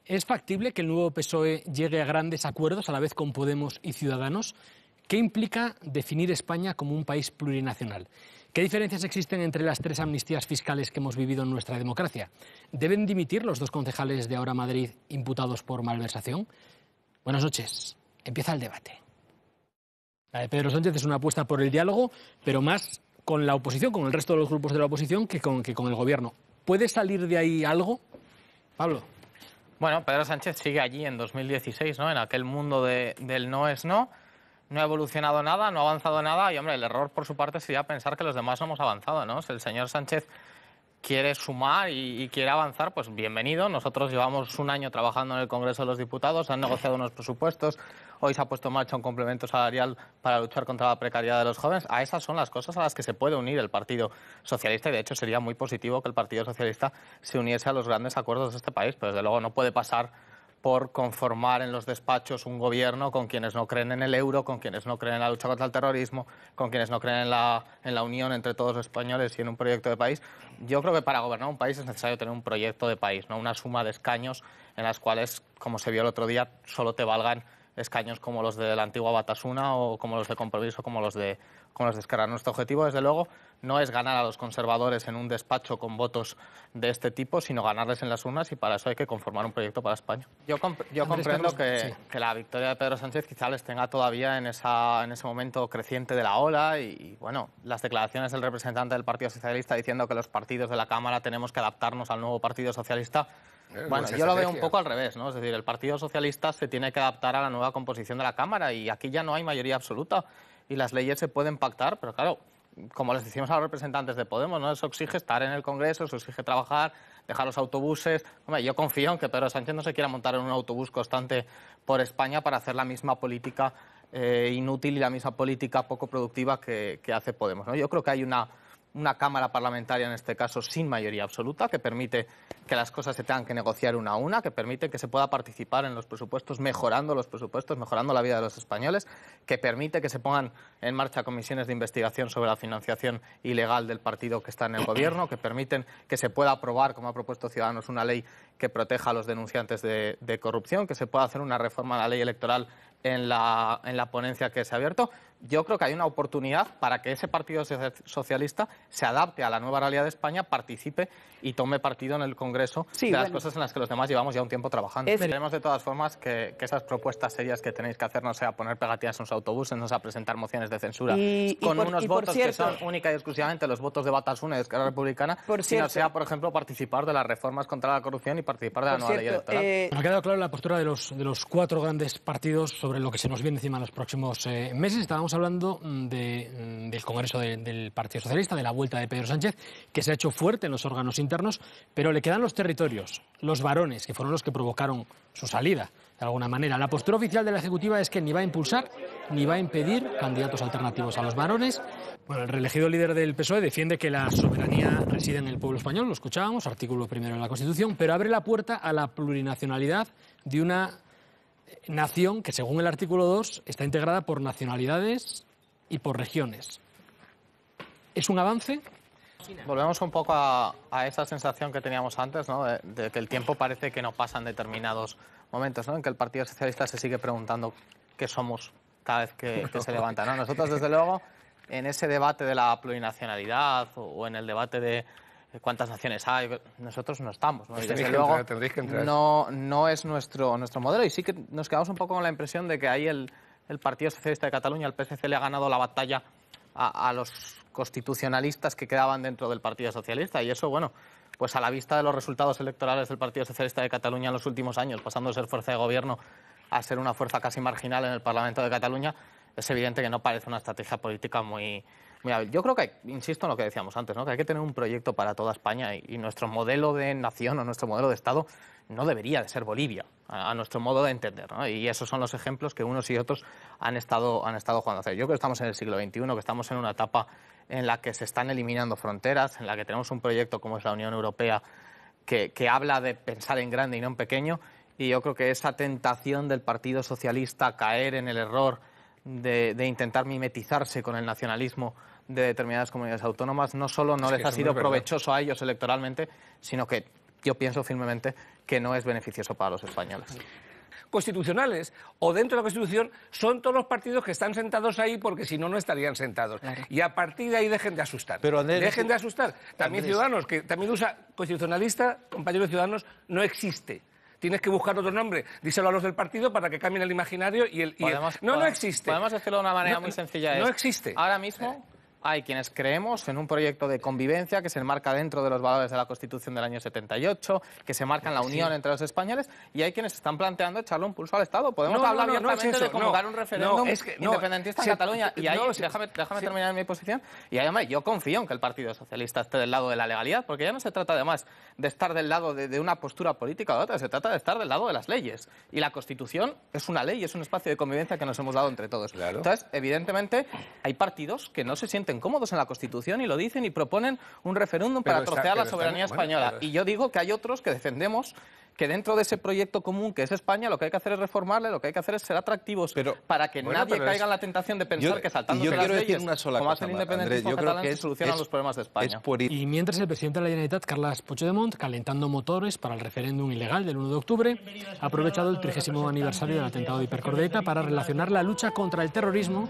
¿Es factible que el nuevo PSOE llegue a grandes acuerdos a la vez con Podemos y Ciudadanos? ¿Qué implica definir España como un país plurinacional? ¿Qué diferencias existen entre las 3 amnistías fiscales que hemos vivido en nuestra democracia? ¿Deben dimitir los 2 concejales de Ahora Madrid imputados por malversación? Buenas noches. Empieza el debate. La de Pedro Sánchez es una apuesta por el diálogo, pero más con la oposición, con el resto de los grupos de la oposición, que con el gobierno. ¿Puede salir de ahí algo? Pablo. Bueno, Pedro Sánchez sigue allí en 2016, ¿no? En aquel mundo del no es no. No ha evolucionado nada, no ha avanzado nada y, hombre, el error por su parte sería pensar que los demás no hemos avanzado, ¿no? Si el señor Sánchez quiere sumar y quiere avanzar, pues bienvenido. Nosotros llevamos un año trabajando en el Congreso de los Diputados, han negociado unos presupuestos, hoy se ha puesto en marcha un complemento salarial para luchar contra la precariedad de los jóvenes. A esas son las cosas a las que se puede unir el Partido Socialista y, de hecho, sería muy positivo que el Partido Socialista se uniese a los grandes acuerdos de este país, pero desde luego no puede pasar por conformar en los despachos un gobierno con quienes no creen en el euro, con quienes no creen en la lucha contra el terrorismo, con quienes no creen en la unión entre todos los españoles y en un proyecto de país. Yo creo que para gobernar un país es necesario tener un proyecto de país, no una suma de escaños en las cuales, como se vio el otro día, solo te valgan escaños como los de la antigua Batasuna o como los de Compromís o como los de Esquerra. Nuestro objetivo, desde luego, no es ganar a los conservadores en un despacho con votos de este tipo, sino ganarles en las urnas, y para eso hay que conformar un proyecto para España. Yo comprendo que la victoria de Pedro Sánchez quizá les tenga todavía en ese momento creciente de la ola y, bueno, las declaraciones del representante del Partido Socialista diciendo que los partidos de la Cámara tenemos que adaptarnos al nuevo Partido Socialista. Bueno, yo lo veo un poco al revés, ¿no? Es decir, el Partido Socialista se tiene que adaptar a la nueva composición de la Cámara y aquí ya no hay mayoría absoluta y las leyes se pueden pactar, pero claro, como les decimos a los representantes de Podemos, ¿no? Eso exige estar en el Congreso, eso exige trabajar, dejar los autobuses. Hombre, yo confío en que Pedro Sánchez no se quiera montar en un autobús constante por España para hacer la misma política inútil y la misma política poco productiva que hace Podemos, ¿no? Yo creo que hay una Cámara parlamentaria, en este caso, sin mayoría absoluta, que permite que las cosas se tengan que negociar una a una, que permite que se pueda participar en los presupuestos, mejorando la vida de los españoles, que permite que se pongan en marcha comisiones de investigación sobre la financiación ilegal del partido que está en el gobierno, que permiten que se pueda aprobar, como ha propuesto Ciudadanos, una ley que proteja a los denunciantes de corrupción, que se pueda hacer una reforma a la ley electoral en la ponencia que se ha abierto. Yo creo que hay una oportunidad para que ese Partido Socialista se adapte a la nueva realidad de España, participe y tome partido en el Congreso de las cosas en las que los demás llevamos ya un tiempo trabajando. Esperemos de todas formas que esas propuestas serias que tenéis que hacer no sea poner pegatinas en los autobuses, no sea presentar mociones de censura con unos votos que son única y exclusivamente los votos de Batasuna y de Esquerra Republicana, sino sea, por ejemplo, participar de las reformas contra la corrupción y participar de la nueva ley electoral. Me ha quedado claro la postura de los 4 grandes partidos sobre lo que se nos viene encima en los próximos meses. Estábamos hablando del Congreso del Partido Socialista, de la vuelta de Pedro Sánchez, que se ha hecho fuerte en los órganos internos, pero le quedan los territorios, los varones, que fueron los que provocaron su salida, de alguna manera. La postura oficial de la Ejecutiva es que ni va a impulsar ni va a impedir candidatos alternativos a los varones. Bueno, el reelegido líder del PSOE defiende que la soberanía reside en el pueblo español, lo escuchábamos, artículo 1 de la Constitución, pero abre la puerta a la plurinacionalidad de una nación que, según el artículo 2, está integrada por nacionalidades y por regiones. ¿Es un avance? Volvemos un poco a esa sensación que teníamos antes, ¿no? de que el tiempo parece que no pasa en determinados momentos, ¿no? En que el Partido Socialista se sigue preguntando qué somos cada vez que se levanta, ¿no? Nosotros, desde luego, en ese debate de la plurinacionalidad o en el debate de cuántas naciones hay, nosotros no estamos, ¿no? Y desde luego no es nuestro modelo, y sí que nos quedamos un poco con la impresión de que ahí el Partido Socialista de Cataluña, el PSC, le ha ganado la batalla a los constitucionalistas que quedaban dentro del Partido Socialista, y eso, bueno, pues a la vista de los resultados electorales del Partido Socialista de Cataluña en los últimos años, pasando de ser fuerza de gobierno a ser una fuerza casi marginal en el Parlamento de Cataluña, es evidente que no parece una estrategia política muy hábil. Yo creo que, insisto en lo que decíamos antes, ¿no? Que hay que tener un proyecto para toda España, y nuestro modelo de nación o nuestro modelo de Estado no debería de ser Bolivia, a nuestro modo de entender, ¿no? Y esos son los ejemplos que unos y otros han estado jugando a hacer. Yo creo que estamos en el siglo XXI, que estamos en una etapa en la que se están eliminando fronteras, en la que tenemos un proyecto como es la Unión Europea que habla de pensar en grande y no en pequeño, y yo creo que esa tentación del Partido Socialista a caer en el error de intentar mimetizarse con el nacionalismo de determinadas comunidades autónomas no solo no les ha sido provechoso a ellos electoralmente, sino que yo pienso firmemente que no es beneficioso para los españoles. Constitucionales o dentro de la Constitución son todos los partidos que están sentados ahí porque si no, no estarían sentados. Claro. Y a partir de ahí dejen de asustar. Pero Andrés, dejen de asustar. También Andrés. Ciudadanos, que también usa constitucionalista, compañeros de Ciudadanos, no existe. Tienes que buscar otro nombre, díselo a los del partido para que cambien el imaginario y el... No existe. Podemos decirlo de una manera muy sencilla. No existe. Ahora mismo hay quienes creemos en un proyecto de convivencia que se enmarca dentro de los valores de la Constitución del año 78, que se marca en la unión entre los españoles, y hay quienes están planteando echarle un pulso al Estado. Podemos hablar abiertamente de convocar un referéndum independentista en Cataluña. Y ahí, déjame terminar mi posición. Y además, yo confío en que el Partido Socialista esté del lado de la legalidad, porque ya no se trata además de estar del lado de una postura política o de otra, se trata de estar del lado de las leyes. Y la Constitución es una ley, es un espacio de convivencia que nos hemos dado entre todos. Claro. Entonces, evidentemente, hay partidos que no se sienten cómodos en la Constitución y lo dicen y proponen un referéndum para trocear la soberanía española. Y yo digo que hay otros que defendemos que dentro de ese proyecto común que es España, lo que hay que hacer es reformarle, lo que hay que hacer es ser atractivos para que nadie caiga en la tentación de pensar que saltándose las leyes, como hace el independentismo catalán, se solucionan los problemas de España. Y mientras el presidente de la Generalitat, Carles Puigdemont, calentando motores para el referéndum ilegal del 1 de octubre, ha aprovechado el 30º aniversario del atentado de Hipercor de ETA para relacionar la lucha contra el terrorismo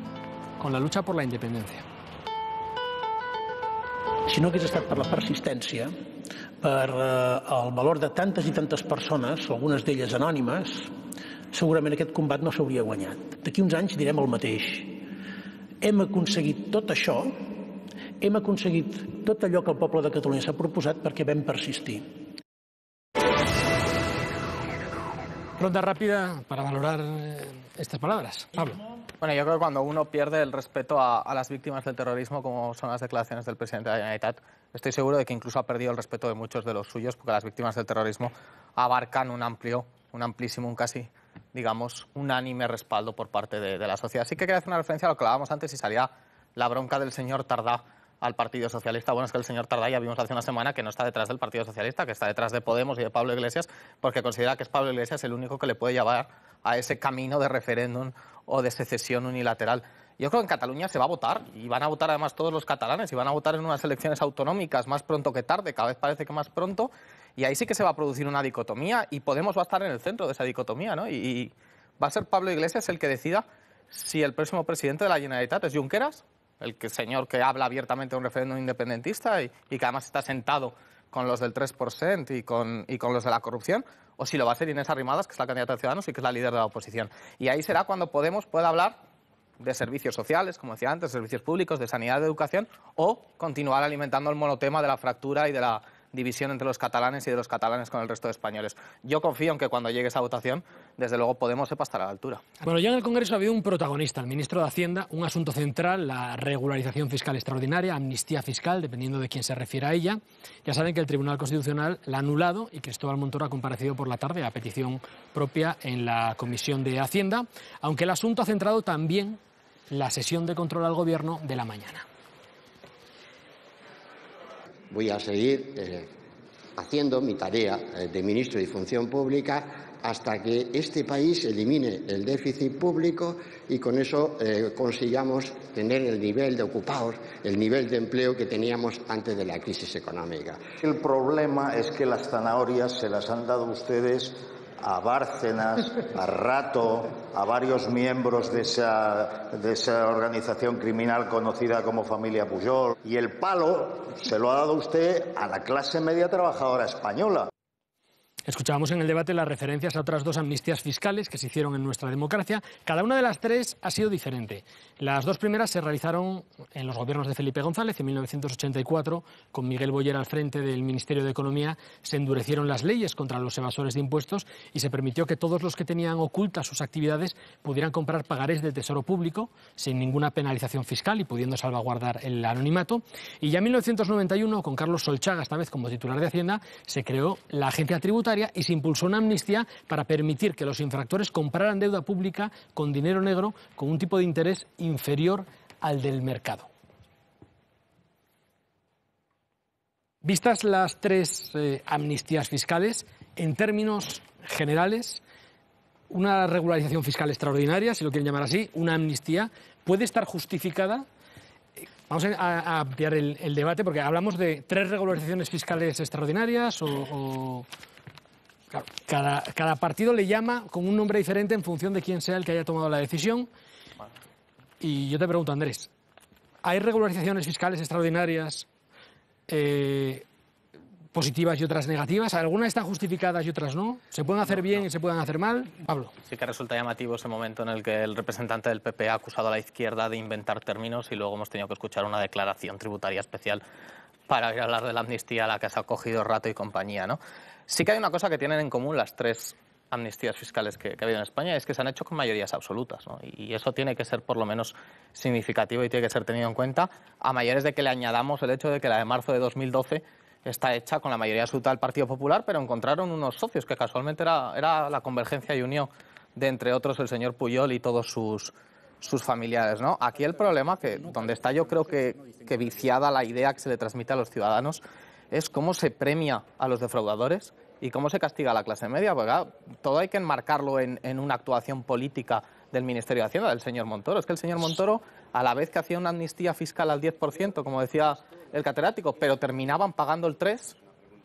con la lucha por la independencia. Si no hagués estat per la persistència, per el valor de tantes i tantes persones, algunes d'elles anònimes, segurament aquest combat no s'hauria guanyat. D'aquí uns anys direm el mateix. Hem aconseguit tot això, hem aconseguit tot allò que el poble de Catalunya s'ha proposat perquè vam persistir. Ronda rápida para valorar estas palabras. Pablo. Bueno, yo creo que cuando uno pierde el respeto a las víctimas del terrorismo, como son las declaraciones del presidente de la Generalitat, estoy seguro de que incluso ha perdido el respeto de muchos de los suyos, porque las víctimas del terrorismo abarcan un amplísimo, un casi, digamos, unánime respaldo por parte de la sociedad. Sí que quería hacer una referencia a lo que hablábamos antes y salía la bronca del señor Tardá al Partido Socialista. Bueno, es que el señor Tardá ya vimos hace una semana que no está detrás del Partido Socialista, que está detrás de Podemos y de Pablo Iglesias, porque considera que es Pablo Iglesias el único que le puede llevar a ese camino de referéndum o de secesión unilateral. Yo creo que en Cataluña se va a votar, y van a votar además todos los catalanes, y van a votar en unas elecciones autonómicas más pronto que tarde, cada vez parece que más pronto, y ahí sí que se va a producir una dicotomía, y Podemos va a estar en el centro de esa dicotomía, ¿no? Y va a ser Pablo Iglesias el que decida si el próximo presidente de la Generalitat es Junqueras, el señor que habla abiertamente de un referéndum independentista y que además está sentado con los del 3% y con los de la corrupción, o si lo va a hacer Inés Arrimadas, que es la candidata de Ciudadanos y que es la líder de la oposición. Y ahí será cuando Podemos pueda hablar de servicios sociales, como decía antes, servicios públicos, de sanidad, de educación, o continuar alimentando el monotema de la fractura y de la división entre los catalanes y de los catalanes con el resto de españoles. Yo confío en que cuando llegue esa votación, desde luego Podemos sepa estar a la altura. Bueno, ya en el Congreso ha habido un protagonista, el ministro de Hacienda, un asunto central, la regularización fiscal extraordinaria, amnistía fiscal, dependiendo de quién se refiera a ella. Ya saben que el Tribunal Constitucional la ha anulado y Cristóbal Montoro ha comparecido por la tarde a petición propia en la Comisión de Hacienda, aunque el asunto ha centrado también la sesión de control al Gobierno de la mañana. Voy a seguir haciendo mi tarea de ministro de Función Pública hasta que este país elimine el déficit público y con eso consigamos tener el nivel de ocupados, el nivel de empleo que teníamos antes de la crisis económica. El problema es que las zanahorias se las han dado ustedes a Bárcenas, a Rato, a varios miembros de esa organización criminal conocida como familia Pujol. Y el palo se lo ha dado usted a la clase media trabajadora española. Escuchábamos en el debate las referencias a otras dos amnistías fiscales que se hicieron en nuestra democracia. Cada una de las tres ha sido diferente. Las dos primeras se realizaron en los gobiernos de Felipe González en 1984. Con Miguel Boyer al frente del Ministerio de Economía se endurecieron las leyes contra los evasores de impuestos y se permitió que todos los que tenían ocultas sus actividades pudieran comprar pagarés del Tesoro Público sin ninguna penalización fiscal y pudiendo salvaguardar el anonimato. Y ya en 1991, con Carlos Solchaga, esta vez como titular de Hacienda, se creó la Agencia Tributaria y se impulsó una amnistía para permitir que los infractores compraran deuda pública con dinero negro con un tipo de interés inferior al del mercado. Vistas las tres amnistías fiscales, en términos generales, una regularización fiscal extraordinaria, si lo quieren llamar así, una amnistía, puede estar justificada. Vamos a ampliar el debate porque hablamos de 3 regularizaciones fiscales extraordinarias o claro, cada partido le llama con un nombre diferente en función de quién sea el que haya tomado la decisión. Y yo te pregunto, Andrés, ¿hay regularizaciones fiscales extraordinarias positivas y otras negativas? ¿Algunas están justificadas y otras no? ¿Se pueden hacer bien y se pueden hacer mal? Pablo. Sí que resulta llamativo ese momento en el que el representante del PP ha acusado a la izquierda de inventar términos y luego hemos tenido que escuchar una declaración tributaria especial para ir a hablar de la amnistía a la que se ha cogido Rato y compañía, ¿no? Sí que hay una cosa que tienen en común las 3 amnistías fiscales que ha habido en España, es que se han hecho con mayorías absolutas, ¿no? Y eso tiene que ser por lo menos significativo y tiene que ser tenido en cuenta, a mayores de que le añadamos el hecho de que la de marzo de 2012 está hecha con la mayoría absoluta del Partido Popular, pero encontraron unos socios que casualmente era la Convergencia y Unió, de entre otros el señor Pujol y todos sus familiares, ¿no? Aquí el problema, donde está yo creo que viciada la idea que se le transmite a los ciudadanos, es cómo se premia a los defraudadores y cómo se castiga a la clase media, porque claro, todo hay que enmarcarlo en una actuación política del Ministerio de Hacienda, del señor Montoro. Es que el señor Montoro, a la vez que hacía una amnistía fiscal al 10%, como decía el catedrático, pero terminaban pagando el 3%,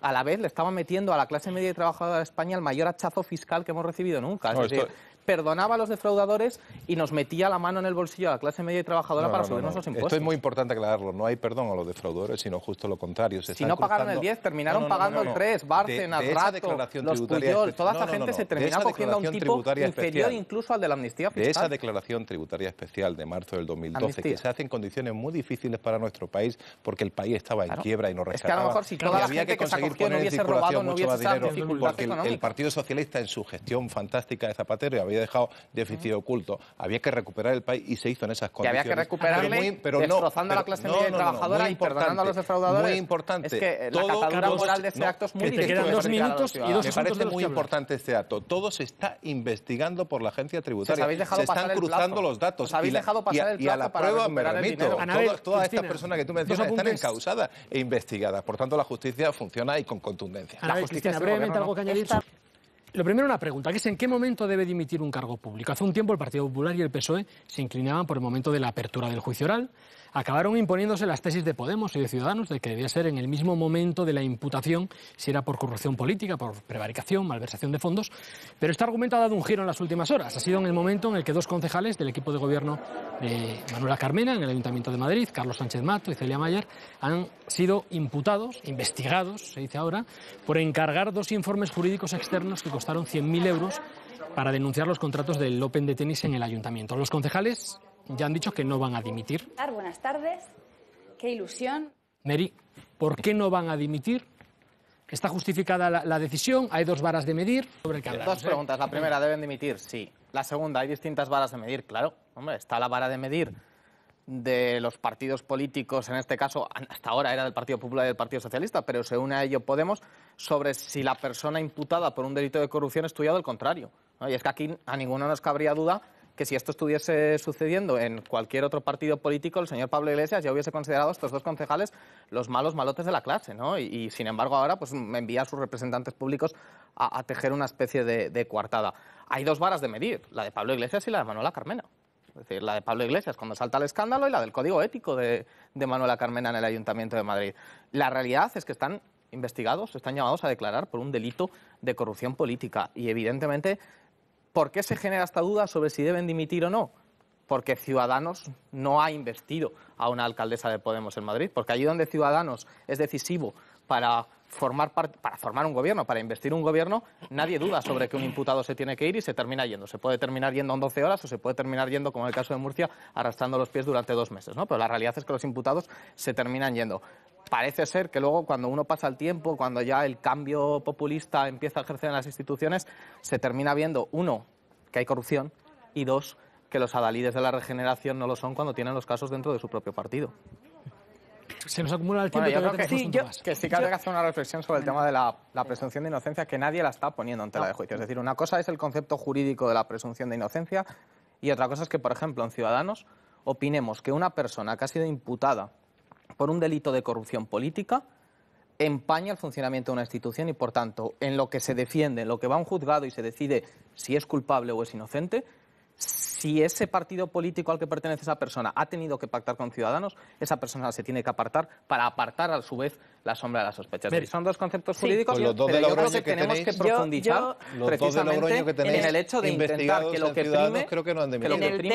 a la vez le estaban metiendo a la clase media y trabajadora de España el mayor hachazo fiscal que hemos recibido nunca. Es decir, perdonaba a los defraudadores y nos metía la mano en el bolsillo a la clase media y trabajadora para subirnos los impuestos. Esto es muy importante aclararlo. No hay perdón a los defraudadores, sino justo lo contrario. Si no pagaron el 10, terminaron pagando el 3, Bárcenas, Rato, los Pujol, toda esa gente se termina cogiendo a un tipo inferior incluso al de la amnistía fiscal. De esa declaración tributaria especial de marzo del 2012, que se hace en condiciones muy difíciles para nuestro país, porque el país estaba en quiebra y no rescataba. Es que a lo mejor si toda la gente que se acogió no hubiese robado, no hubiese estado en dificultad económica. El Partido Socialista, en su gestión fantástica de Zapatero, había dejado déficit oculto. Había que recuperar el país y se hizo en esas condiciones. Y había que recuperarle destrozando a la clase media y trabajadora y perdonando a los defraudadores. Muy importante. Es que la catadura moral de este acto es muy difícil. Te quedan 2 minutos y 2 Me parece muy importante este acto. Todo se está investigando por la agencia tributaria. Se están cruzando los datos. Y a la prueba me remito. Todas estas personas que tú mencionas están encausadas e investigadas. Por tanto, la justicia funciona y con contundencia. La justicia brevemente algo que añadir. Lo primero, una pregunta, que es ¿en qué momento debe dimitir un cargo público? Hace un tiempo el Partido Popular y el PSOE se inclinaban por el momento de la apertura del juicio oral. Acabaron imponiéndose las tesis de Podemos y de Ciudadanos de que debía ser en el mismo momento de la imputación, si era por corrupción política, por prevaricación, malversación de fondos. Pero este argumento ha dado un giro en las últimas horas. Ha sido en el momento en el que 2 concejales del equipo de gobierno de Manuela Carmena, en el Ayuntamiento de Madrid, Carlos Sánchez Mato y Celia Mayer, han sido imputados, investigados, se dice ahora, por encargar 2 informes jurídicos externos que costaron 100.000 euros para denunciar los contratos del Open de tenis en el Ayuntamiento. Los concejales ya han dicho que no van a dimitir. Buenas tardes. Qué ilusión. Mary, ¿por qué no van a dimitir? ¿Está justificada la decisión? ¿Hay 2 varas de medir? Sobre qué hablar. 2 preguntas. La primera, ¿deben dimitir? Sí. La segunda, ¿hay distintas varas de medir? Claro. Hombre, está la vara de medir de los partidos políticos, en este caso, hasta ahora era del Partido Popular y del Partido Socialista, pero se une a ello Podemos, sobre si la persona imputada por un delito de corrupción es tuya o del contrario, ¿no? Y es que aquí a ninguno nos cabría duda que si esto estuviese sucediendo en cualquier otro partido político, el señor Pablo Iglesias ya hubiese considerado a estos 2 concejales los malos malotes de la clase, ¿no? Y sin embargo ahora pues me envía a sus representantes públicos a tejer una especie de coartada. Hay 2 varas de medir, la de Pablo Iglesias y la de Manuela Carmena. Es decir, la de Pablo Iglesias cuando salta el escándalo y la del código ético de Manuela Carmena en el Ayuntamiento de Madrid. La realidad es que están investigados, están llamados a declarar por un delito de corrupción política y evidentemente, ¿por qué se genera esta duda sobre si deben dimitir o no? Porque Ciudadanos no ha investido a una alcaldesa de Podemos en Madrid, porque allí donde Ciudadanos es decisivo para formar un gobierno, para investir un gobierno, nadie duda sobre que un imputado se tiene que ir y se termina yendo. Se puede terminar yendo en 12 horas o se puede terminar yendo, como en el caso de Murcia, arrastrando los pies durante 2 meses, ¿no? Pero la realidad es que los imputados se terminan yendo. Parece ser que luego, cuando uno pasa el tiempo, cuando ya el cambio populista empieza a ejercer en las instituciones, se termina viendo, 1, que hay corrupción y 2, que los adalides de la regeneración no lo son cuando tienen los casos dentro de su propio partido. Se nos acumula el tiempo. Bueno, yo creo que sí que hay que hacer una reflexión sobre el tema de la presunción de inocencia, que nadie la está poniendo en tela de juicio. Es decir, una cosa es el concepto jurídico de la presunción de inocencia y otra cosa es que, por ejemplo, en Ciudadanos opinemos que una persona que ha sido imputada por un delito de corrupción política empaña el funcionamiento de una institución y, por tanto, en lo que se defiende, en lo que va a un juzgado y se decide si es culpable o es inocente, si ese partido político al que pertenece esa persona ha tenido que pactar con Ciudadanos, esa persona se tiene que apartar para apartar a su vez la sombra de las sospechas. Son dos conceptos jurídicos, pues pero yo creo que tenemos que profundizar precisamente en el hecho de intentar que lo que prime,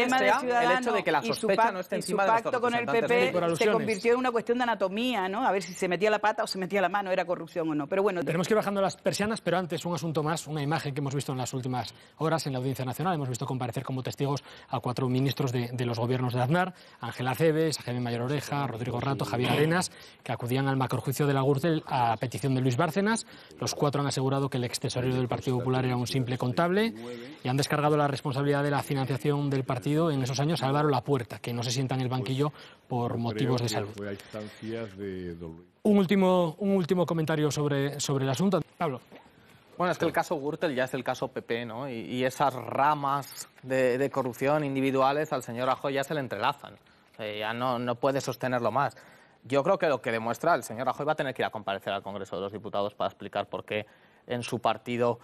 sea el hecho de que la sospecha no esté encima de los pacto con el PP se convirtió en una cuestión de anatomía, ¿no? A ver si se metía la pata o se metía la mano, era corrupción o no. Pero bueno, tenemos que ir bajando las persianas, pero antes un asunto más, una imagen que hemos visto en las últimas horas en la Audiencia Nacional. Hemos visto comparecer como testigos a 4 ministros de los gobiernos de Aznar: Ángel Acebes, Jaime Mayor Oreja, Rodrigo Rato, Javier Arenas, que acudían al macrojuicio de la Gürtel a petición de Luis Bárcenas. Los 4 han asegurado que el extesorero del Partido Popular era un simple contable y han descargado la responsabilidad de la financiación del partido en esos años a Álvaro Lapuerta, que no se sienta en el banquillo por motivos de salud. Un último comentario sobre el asunto. Pablo. Bueno, es que el caso Gürtel ya es el caso PP, ¿no? Y esas ramas de corrupción individuales al señor Rajoy ya se le entrelazan. Ya no puede sostenerlo más. Yo creo que lo que demuestra, el señor Rajoy va a tener que ir a comparecer al Congreso de los Diputados para explicar por qué en su partido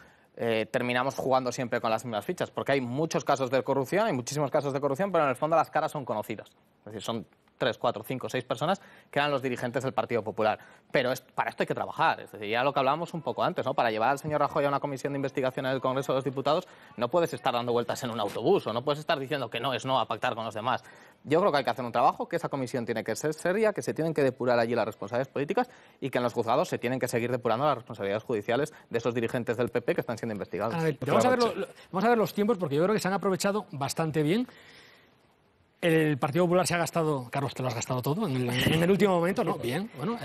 terminamos jugando siempre con las mismas fichas. Porque hay muchos casos de corrupción, hay muchísimos casos de corrupción, pero en el fondo las caras son conocidas. Es decir, son 3, 4, 5, 6 personas que eran los dirigentes del Partido Popular. Pero para esto hay que trabajar. Es decir, ya lo que hablábamos un poco antes, ¿no? Para llevar al señor Rajoy a una comisión de investigación en el Congreso de los Diputados no puedes estar dando vueltas en un autobús o no puedes estar diciendo que no es no a pactar con los demás. Yo creo que hay que hacer un trabajo, que esa comisión tiene que ser seria, que se tienen que depurar allí las responsabilidades políticas y que en los juzgados se tienen que seguir depurando las responsabilidades judiciales de esos dirigentes del PP que están siendo investigados. Vamos a ver los tiempos, porque yo creo que se han aprovechado bastante bien. El Partido Popular se ha gastado, Carlos, te lo has gastado todo en el último momento, ¿no? Bien, bueno.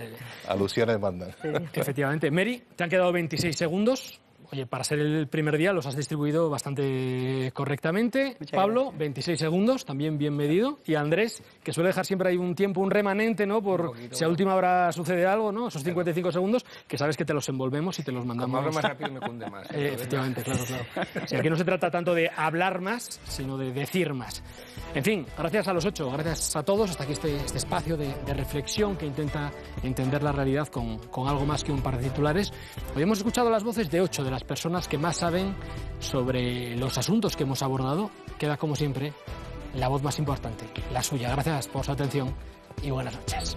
Alusiones mandan. Efectivamente. Mary, te han quedado 26 segundos. Oye, para ser el primer día los has distribuido bastante correctamente. Pablo, 26 segundos, también bien medido. Y Andrés, que suele dejar siempre ahí un tiempo, un remanente, ¿no? Por si a última hora sucede algo, ¿no? Esos 55 segundos, que sabes que te los envolvemos y te los mandamos. Como hablo más rápido me cunde más. Efectivamente, claro. O sea, aquí no se trata tanto de hablar más, sino de decir más. En fin, gracias a los 8, gracias a todos. Hasta aquí este espacio de reflexión que intenta entender la realidad con algo más que un par de titulares. Hoy hemos escuchado las voces de 8 de las personas que más saben sobre los asuntos que hemos abordado. Queda, como siempre, la voz más importante, la suya. Gracias por su atención y buenas noches.